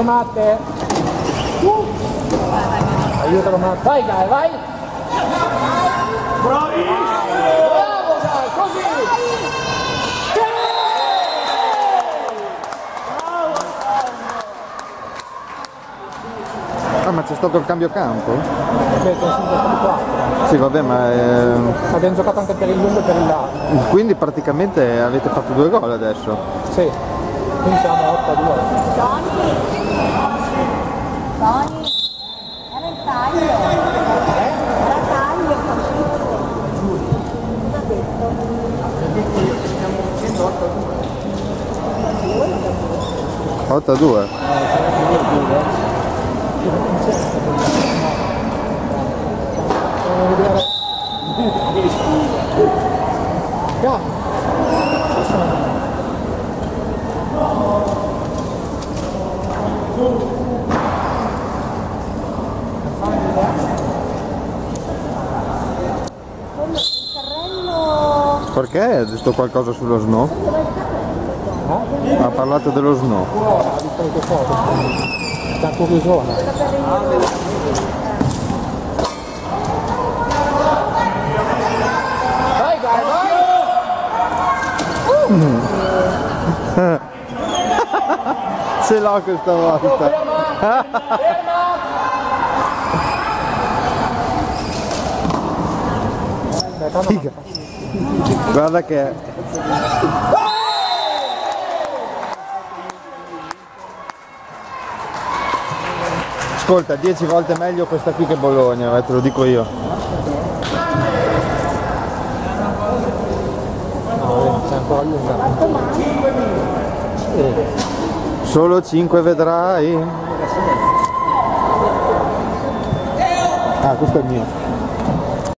Matte. Aiutalo Matte. Vai Gai, vai. Bravissimo. Bravo Gai, così. Ah, ma c'è stato il cambio campo? Beh, sono sempre stati 4. Sì, vabbè, ma... Abbiamo giocato anche per il lungo e per il lato. Quindi praticamente avete fatto 2 gol adesso? Sì. Quindi siamo 8-2. Tony, era il taglio. Era taglio, Cosa detto? 8-2? Perché ha detto qualcosa sullo snow? Ha parlato dello snow. Da curiosone. Vai Gai, vai! Ce l'ho questa volta. Guarda che... Ascolta, 10 volte meglio questa qui che Bologna, te lo dico io. No, c'è ancora lunga. Solo 5 vedrai. Ah, questo è il mio.